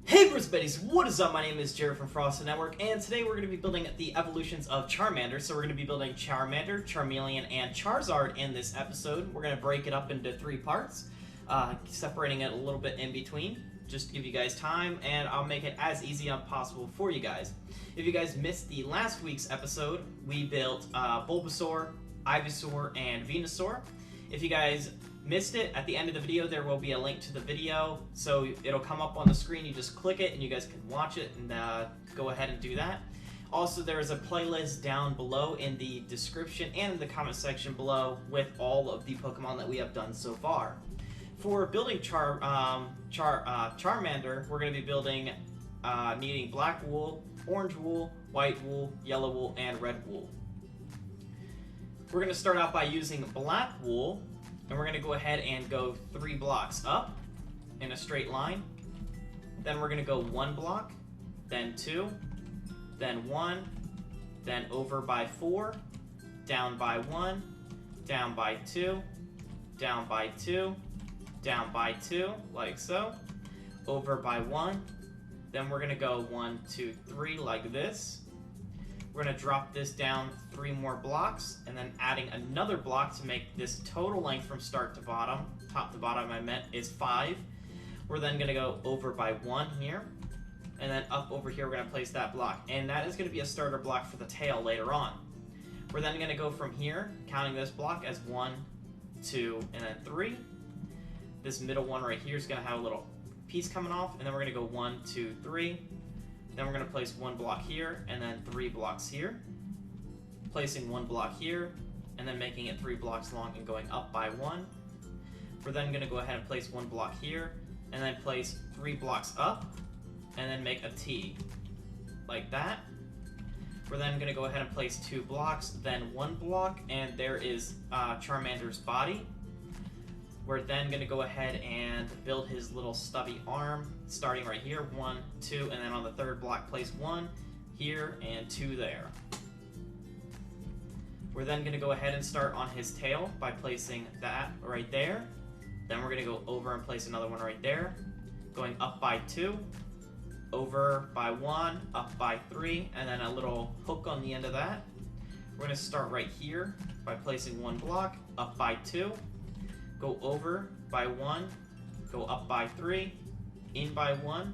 Hey Brisbaneys, what is up? My name is Jared from Frosted Network, and today we're going to be building the evolutions of Charmander. So we're going to be building Charmander, Charmeleon, and Charizard in this episode. We're going to break it up into 3 parts, separating it a little bit in between, just to give you guys time, and I'll make it as easy as possible for you guys. If you guys missed the last week's episode, we built Bulbasaur, Ivysaur, and Venusaur. If you guys missed it, at the end of the video there will be a link to the video, so it'll come up on the screen. You just click it and you guys can watch it and go ahead and do that. Also, there is a playlist down below in the description and in the comment section below with all of the Pokemon that we have done so far. For building Charmander, we're going to be building needing black wool, orange wool, white wool, yellow wool, and red wool. We're going to start out by using black wool, and we're going to go ahead and go 3 blocks up in a straight line. Then we're going to go 1 block, then 2, then 1, then over by 4, down by 1, down by 2, down by 2, down by 2, like so, over by 1, then we're going to go 1, 2, 3 like this. We're going to drop this down 3 more blocks, and then adding another block to make this total length from start to bottom, top to bottom I meant, is 5. We're then going to go over by 1 here, and then up over here we're going to place that block, and that is going to be a starter block for the tail later on. We're then going to go from here, counting this block as 1, 2, and then 3. This middle one right here is going to have a little piece coming off, and then we're going to go 1, 2, 3. Then we're going to place 1 block here, and then 3 blocks here. Placing 1 block here, and then making it 3 blocks long and going up by 1. We're then going to go ahead and place 1 block here, and then place 3 blocks up, and then make a T, like that. We're then going to go ahead and place 2 blocks, then 1 block, and there is Charmander's body. We're then going to go ahead and build his little stubby arm, starting right here, 1, 2, and then on the 3rd block place 1 here and 2 there. We're then going to go ahead and start on his tail by placing that right there. Then we're going to go over and place another one right there, going up by 2, over by 1, up by 3, and then a little hook on the end of that. We're going to start right here by placing 1 block, up by 2, go over by 1, go up by 3, in by 1,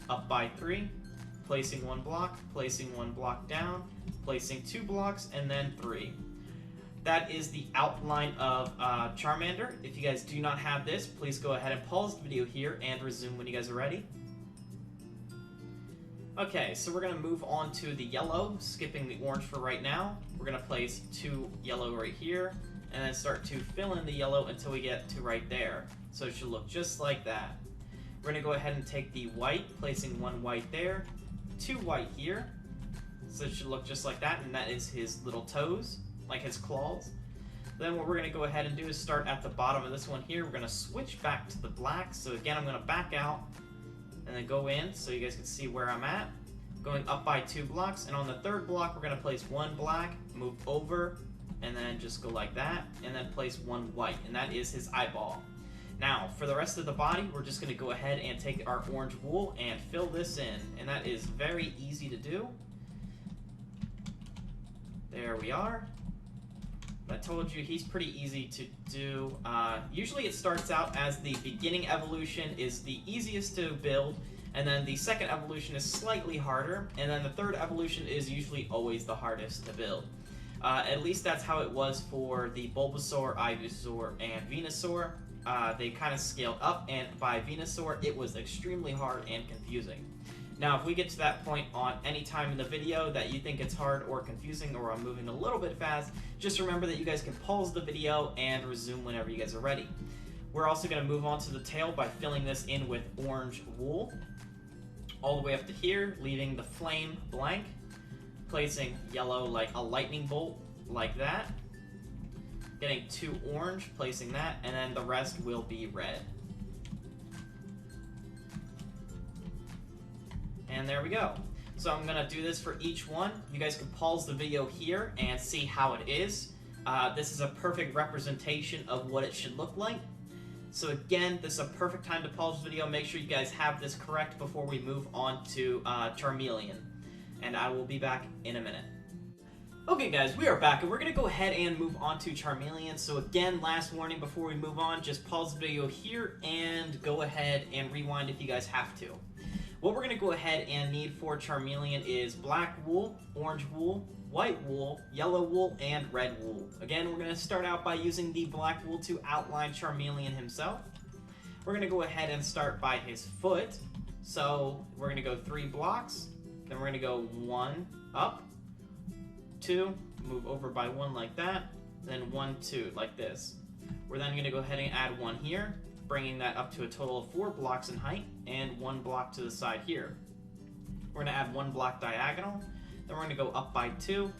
up by 3, placing 1 block, placing 1 block down, placing 2 blocks, and then 3. That is the outline of Charmander. If you guys do not have this, please go ahead and pause the video here and resume when you guys are ready. Okay, so we're going to move on to the yellow, skipping the orange for right now. We're going to place 2 yellow right here, and then start to fill in the yellow until we get to right there. So it should look just like that. We're going to go ahead and take the white, placing 1 white there, 2 white here. So it should look just like that, and that is his little toes, like his claws. Then what we're going to go ahead and do is start at the bottom of this one here. We're going to switch back to the black. So again, I'm going to back out and then go in so you guys can see where I'm at. Going up by 2 blocks, and on the 3rd block we're going to place 1 black, move over, and then just go like that, and then place 1 white, and that is his eyeball. Now, for the rest of the body, we're just going to go ahead and take our orange wool and fill this in, and that is very easy to do. There we are. I told you he's pretty easy to do. Usually it starts out as the beginning evolution is the easiest to build, and then the 2nd evolution is slightly harder, and then the 3rd evolution is usually always the hardest to build. At least that's how it was for the Bulbasaur, Ivysaur, and Venusaur. They kind of scaled up, and by Venusaur, it was extremely hard and confusing. Now, if we get to that point on any time in the video that you think it's hard or confusing, or I'm moving a little bit fast, just remember that you guys can pause the video and resume whenever you guys are ready. We're also going to move on to the tail by filling this in with orange wool, all the way up to here, leaving the flame blank. Placing yellow like a lightning bolt, like that. Getting 2 orange, placing that, and then the rest will be red. And there we go. So I'm going to do this for each one. You guys can pause the video here and see how it is. This is a perfect representation of what it should look like. So again, this is a perfect time to pause the video. Make sure you guys have this correct before we move on to Charmeleon. And I will be back in a minute. Okay guys, we are back and we're going to go ahead and move on to Charmeleon. So again, last warning before we move on, just pause the video here and go ahead and rewind if you guys have to. What we're going to go ahead and need for Charmeleon is black wool, orange wool, white wool, yellow wool, and red wool. Again, we're going to start out by using the black wool to outline Charmeleon himself. We're going to go ahead and start by his foot. So we're going to go 3 blocks, then we're going to go 1 up, 2, move over by 1 like that, then 1, 2 like this. We're then going to go ahead and add 1 here, bringing that up to a total of 4 blocks in height, and 1 block to the side here. We're going to add 1 block diagonal, then we're going to go up by 2,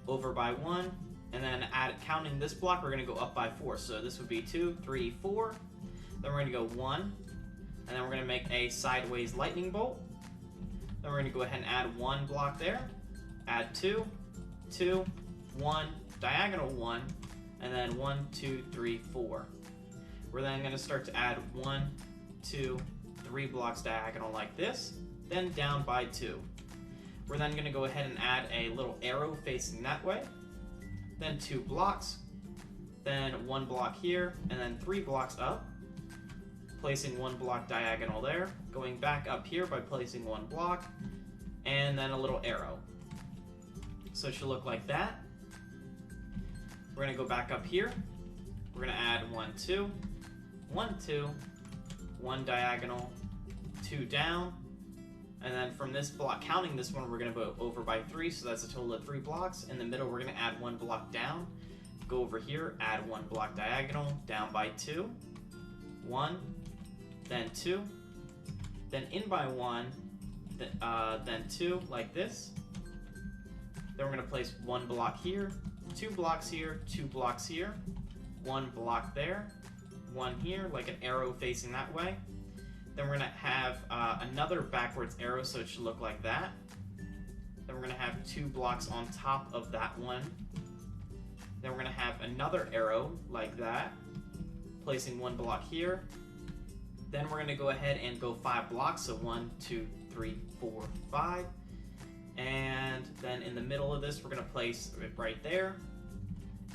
over by 1, and then counting this block, we're going to go up by 4. So this would be 2, 3, 4, then we're going to go 1, and then we're going to make a sideways lightning bolt. Then we're going to go ahead and add 1 block there, add 2, 2, 1, diagonal 1, and then 1, 2, 3, 4. We're then going to start to add 1, 2, 3 blocks diagonal like this, then down by 2. We're then going to go ahead and add a little arrow facing that way, then 2 blocks, then 1 block here, and then 3 blocks up, placing 1 block diagonal there, going back up here by placing 1 block, and then a little arrow. So it should look like that. We're going to go back up here. We're going to add 1, 2, 1, 2, 1 diagonal, 2 down, and then from this block, counting this one, we're going to go over by 3, so that's a total of 3 blocks. In the middle, we're going to add 1 block down, go over here, add 1 block diagonal, down by 2, 1, then 2, then in by 1, then 2, like this. Then we're going to place 1 block here, 2 blocks here, 2 blocks here, 1 block there, 1 here, like an arrow facing that way. Then we're going to have another backwards arrow, so it should look like that. Then we're going to have 2 blocks on top of that one. Then we're going to have another arrow like that, placing 1 block here. Then we're going to go ahead and go 5 blocks, so 1, 2, 3, 4, 5. And then in the middle of this, we're going to place it right there.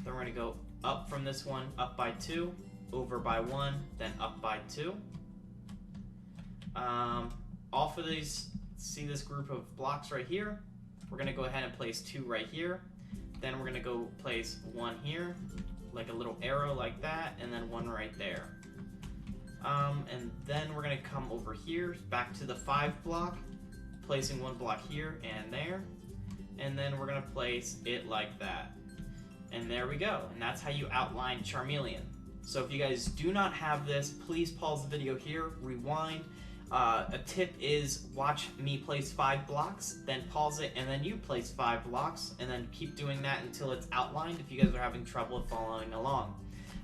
Then we're going to go up from this one, up by 2, over by 1, then up by 2. Off of these, see this group of blocks right here? We're going to go ahead and place 2 right here. Then we're going to go place 1 here, like a little arrow like that, and then 1 right there. And then we're going to come over here, back to the 5 block, placing 1 block here and there, and then we're going to place it like that. And there we go, and that's how you outline Charmeleon. So if you guys do not have this, please pause the video here, rewind. A tip is watch me place 5 blocks, then pause it, and then you place 5 blocks, and then keep doing that until it's outlined if you guys are having trouble following along.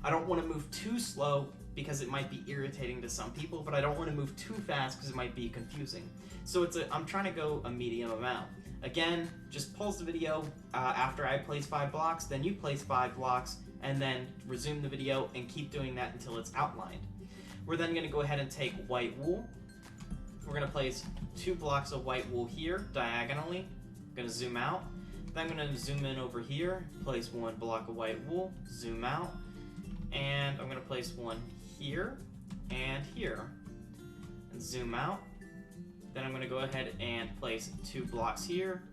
I don't want to move too slow because it might be irritating to some people, but I don't want to move too fast because it might be confusing. So I'm trying to go a medium amount. Again, just pause the video after I place 5 blocks, then you place 5 blocks, and then resume the video and keep doing that until it's outlined. We're then going to go ahead and take white wool. We're going to place 2 blocks of white wool here diagonally. I'm going to zoom out. Then I'm going to zoom in over here, place 1 block of white wool, zoom out, and I'm going to place 1 here and here, and zoom out. Then I'm going to go ahead and place 2 blocks here,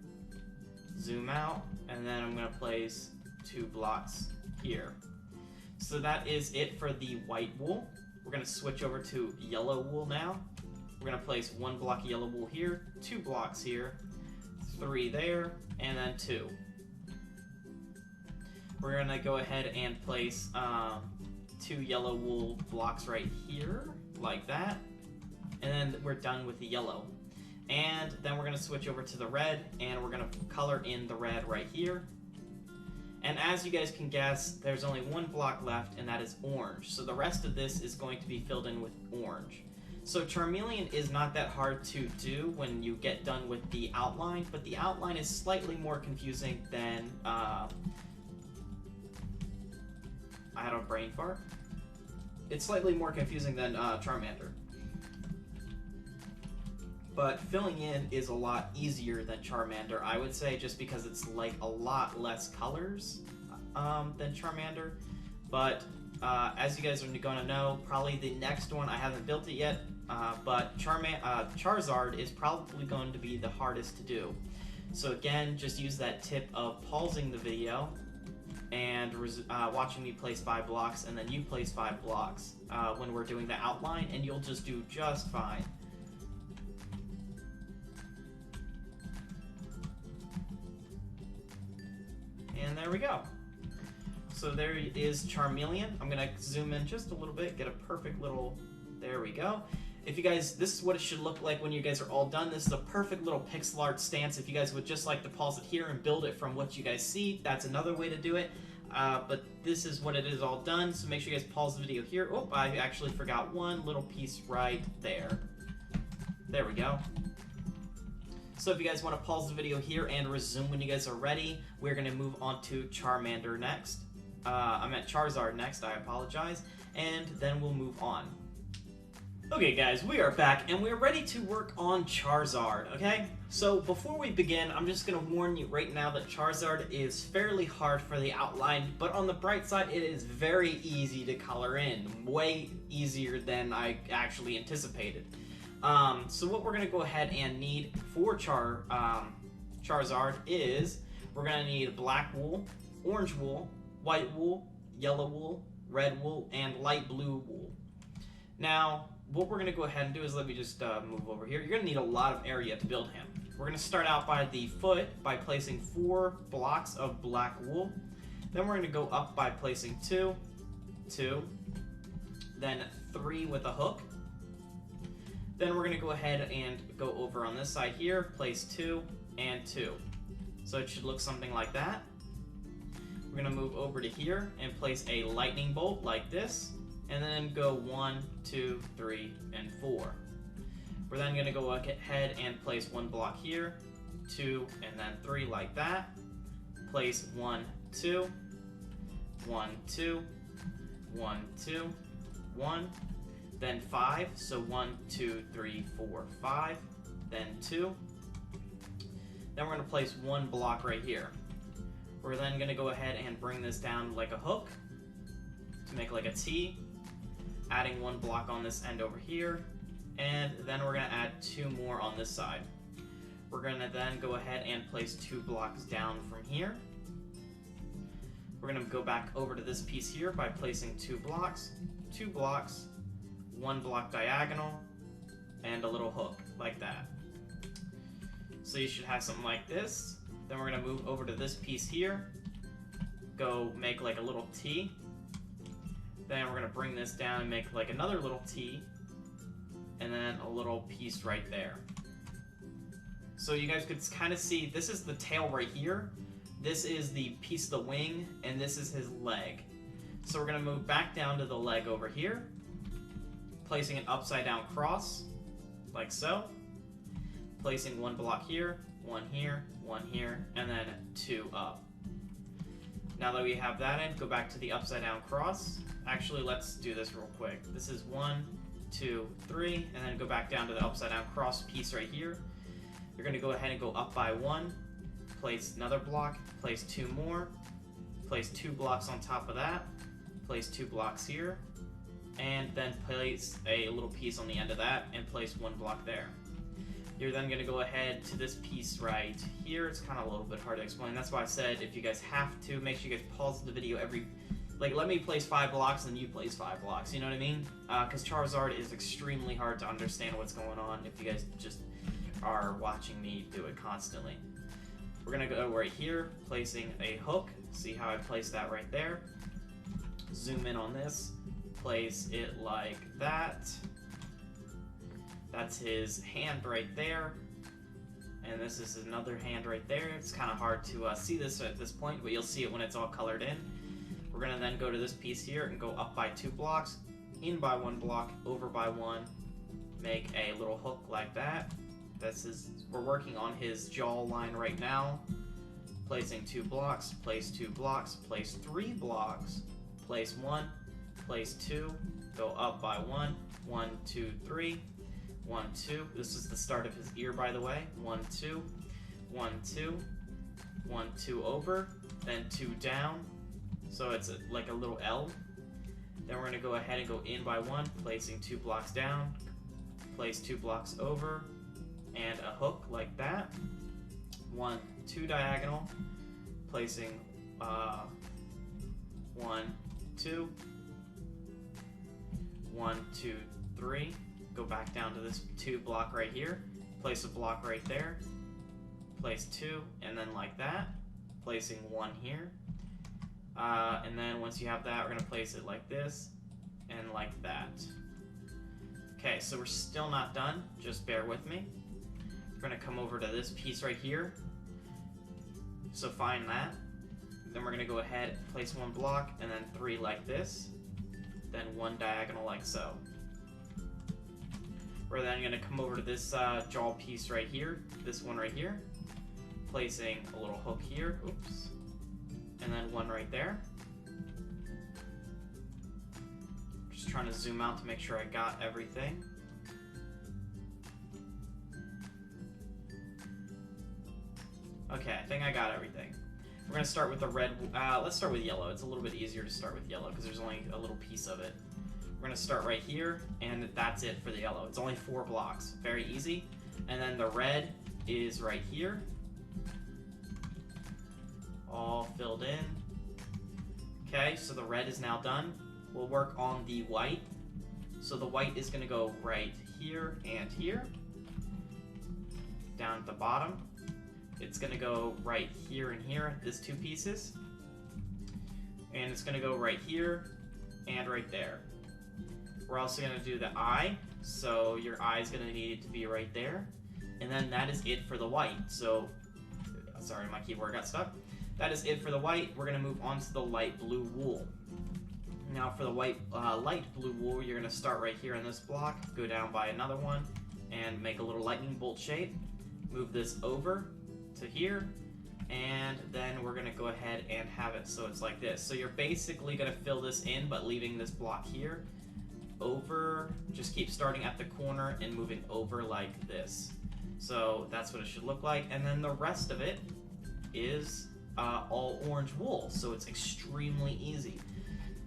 zoom out, and then I'm going to place 2 blocks here. So that is it for the white wool. We're going to switch over to yellow wool now. We're going to place 1 block of yellow wool here, 2 blocks here, 3 there, and then 2. We're going to go ahead and place 2 yellow wool blocks right here, like that. And then we're done with the yellow. And then we're going to switch over to the red, and we're going to color in the red right here. And as you guys can guess, there's only 1 block left, and that is orange. So the rest of this is going to be filled in with orange. So Charmeleon is not that hard to do when you get done with the outline, but the outline is slightly more confusing than... I had a brain fart. it's slightly more confusing than Charmander. But filling in is a lot easier than Charmander, I would say, just because it's like a lot less colors than Charmander. But as you guys are going to know, probably the next one, I haven't built it yet, but Charizard is probably going to be the hardest to do. So again, just use that tip of pausing the video and watching me place 5 blocks, and then you place 5 blocks when we're doing the outline, and you'll just do just fine. And there we go. So there is Charmeleon. I'm going to zoom in just a little bit, get a perfect little... There we go. If you guys, this is what it should look like when you guys are all done. This is a perfect little pixel art stance. If you guys would just like to pause it here and build it from what you guys see, that's another way to do it. But this is what it is all done, so make sure you guys pause the video here. Oh, I actually forgot one little piece right there. There we go. So if you guys want to pause the video here and resume when you guys are ready, we're going to move on to Charmander next. I meant Charizard next, I apologize. And then we'll move on. Okay guys, we are back and we're ready to work on Charizard, okay? So before we begin, I'm just going to warn you right now that Charizard is fairly hard for the outline, but on the bright side, it is very easy to color in. Way easier than I actually anticipated. So what we're going to go ahead and need for Charizard is, we're going to need black wool, orange wool, white wool, yellow wool, red wool, and light blue wool. Now, what we're going to go ahead and do is, let me just move over here. You're going to need a lot of area to build him. We're going to start out by the foot by placing 4 blocks of black wool. Then we're going to go up by placing 2, then 3 with a hook. Then we're going to go ahead and go over on this side here, place 2 and 2. So it should look something like that. We're going to move over to here and place a lightning bolt like this, and then go 1, 2, 3, and 4. We're then going to go ahead and place 1 block here, 2, and then 3 like that. Place 1, 2, 1, 2, 1, 2, 1, then 5, so 1, 2, 3, 4, 5, then 2. Then we're going to place 1 block right here. We're then going to go ahead and bring this down like a hook to make like a T, adding 1 block on this end over here, and then we're going to add 2 more on this side. We're going to then go ahead and place 2 blocks down from here. We're going to go back over to this piece here by placing 2 blocks, 1 block diagonal, and a little hook like that. So you should have something like this. Then we're going to move over to this piece here, go make like a little T. Then we're going to bring this down and make like another little T, and then a little piece right there. So you guys could kind of see, this is the tail right here, this is the piece of the wing, and this is his leg. So we're going to move back down to the leg over here, placing an upside down cross, like so. Placing 1 block here, 1 here, 1 here, and then 2 up. Now that we have that in, go back to the upside down cross. Actually, let's do this real quick. This is 1, 2, 3, and then go back down to the upside down cross piece right here. You're going to go ahead and go up by 1, place another block, place 2 more, place 2 blocks on top of that, place 2 blocks here, and then place a little piece on the end of that, and place 1 block there. You're then going to go ahead to this piece right here. It's kind of a little bit hard to explain. That's why I said if you guys have to, make sure you guys pause the video every... Like, let me place 5 blocks and you place 5 blocks, you know what I mean? Because Charizard is extremely hard to understand what's going on if you guys just are watching me do it constantly. We're going to go right here, placing a hook. See how I placed that right there? Zoom in on this. Place it like that. That's his hand right there, and this is another hand right there. It's kind of hard to see this at this point, but you'll see it when it's all colored in. We're going to then go to this piece here and go up by 2 blocks, in by 1 block, over by 1, make a little hook like that. We're working on his jaw line right now. Placing 2 blocks, place 2 blocks, place 3 blocks, place 1, place 2, go up by 1, 1, 2, 3, 1, 2. This is the start of his ear, by the way. 1, 2, 1, 2, 1, 2 over, then 2 down. So it's like a little L. Then we're going to go ahead and go in by 1, placing 2 blocks down, place 2 blocks over, and a hook like that. 1, 2 diagonal, placing 1, 2, 1, 2, 3. Go back down to this 2 block right here, place a block right there, place 2, and then like that, placing 1 here. And then once you have that, we're going to place it like this and like that. Okay, so we're still not done. Just bear with me. We're going to come over to this piece right here. So find that. Then we're going to go ahead, place 1 block, and then 3 like this. Then 1 diagonal like so. We're then going to come over to this jaw piece right here. This one right here. Placing a little hook here. Oops. And then 1 right there. Just trying to zoom out to make sure I got everything. Okay, I think I got everything. We're going to start with the red. Let's start with yellow. It's a little bit easier to start with yellow because there's only a little piece of it. We're going to start right here, and that's it for the yellow. It's only 4 blocks. Very easy. And then the red is right here. All filled in. Okay, so the red is now done. We'll work on the white. So the white is going to go right here and here. Down at the bottom. It's going to go right here and here, these 2 pieces. And it's going to go right here and right there. We're also going to do the eye. So your eye is going to need to be right there. And then that is it for the white. So, sorry, my keyboard got stuck. That is it for the white. We're going to move on to the light blue wool. Now for the white light blue wool, you're going to start right here in this block, go down by another one, and make a little lightning bolt shape. Move this over to here, and then we're going to go ahead and have it so it's like this. So you're basically going to fill this in, but leaving this block here. Over, just keep starting at the corner and moving over like this. So that's what it should look like, and then the rest of it is all orange wool, so it's extremely easy.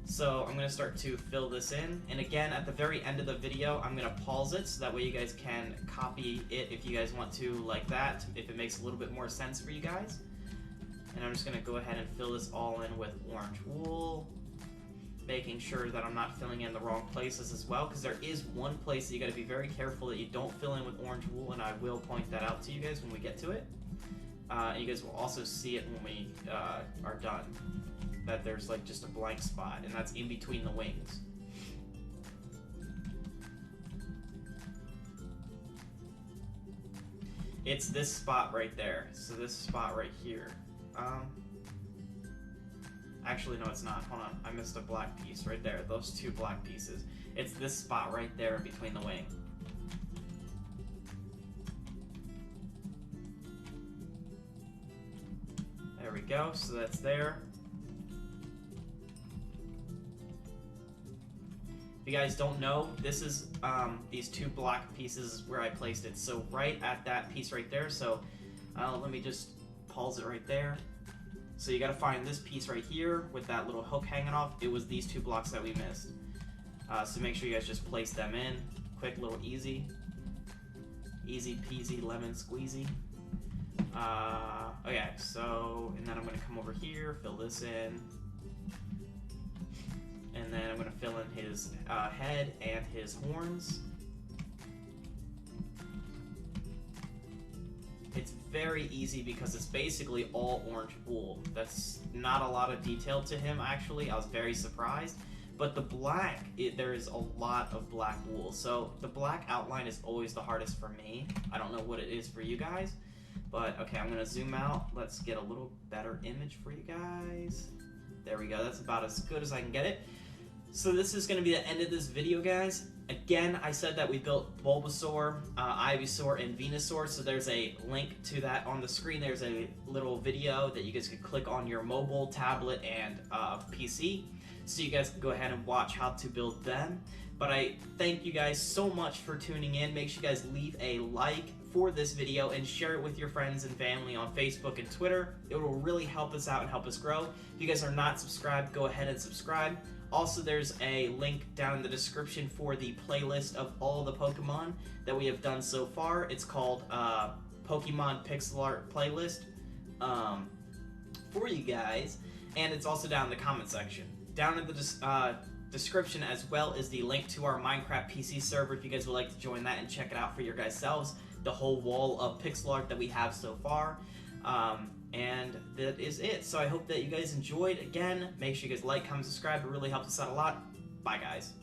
So I'm going to start to fill this in, and again at the very end of the video I'm going to pause it so that way you guys can copy it if you guys want to, like that, if it makes a little bit more sense for you guys. And I'm just going to go ahead and fill this all in with orange wool, making sure that I'm not filling in the wrong places as well, because there is one place that you got to be very careful that you don't fill in with orange wool, and I will point that out to you guys when we get to it. And you guys will also see it when we are done, that there's like just a blank spot, and that's in between the wings. It's this spot right there, so this spot right here. Actually, no, it's not. Hold on, I missed a black piece right there. Those 2 black pieces. It's this spot right there between the wing. There we go, so that's there. If you guys don't know, this is these 2 black pieces where I placed it. So right at that piece right there, so let me just pause it right there. So you gotta find this piece right here with that little hook hanging off. It was these 2 blocks that we missed. So make sure you guys just place them in. Quick, little easy. Easy peasy lemon squeezy. Okay, so, and then I'm gonna come over here, fill this in. And then I'm gonna fill in his head and his horns. It's very easy because it's basically all orange wool. That's not a lot of detail to him, actually. I was very surprised. But the black, there is a lot of black wool. So the black outline is always the hardest for me. I don't know what it is for you guys. But okay, I'm gonna zoom out. Let's get a little better image for you guys. There we go, that's about as good as I can get it. So this is gonna be the end of this video, guys. Again, I said that we built Bulbasaur, Ivysaur, and Venusaur, so there's a link to that on the screen. There's a little video that you guys could click on your mobile, tablet, and PC, so you guys can go ahead and watch how to build them. But I thank you guys so much for tuning in. Make sure you guys leave a like for this video and share it with your friends and family on Facebook and Twitter. It will really help us out and help us grow. If you guys are not subscribed, go ahead and subscribe. Also, there's a link down in the description for the playlist of all the Pokemon that we have done so far. It's called Pokemon Pixel Art Playlist for you guys, and it's also down in the comment section. Down in the description as well is the link to our Minecraft PC server if you guys would like to join that and check it out for your guys selves. The whole wall of pixel art that we have so far. And that is it. So I hope that you guys enjoyed. Again, make sure you guys like, comment, subscribe. It really helps us out a lot. Bye, guys.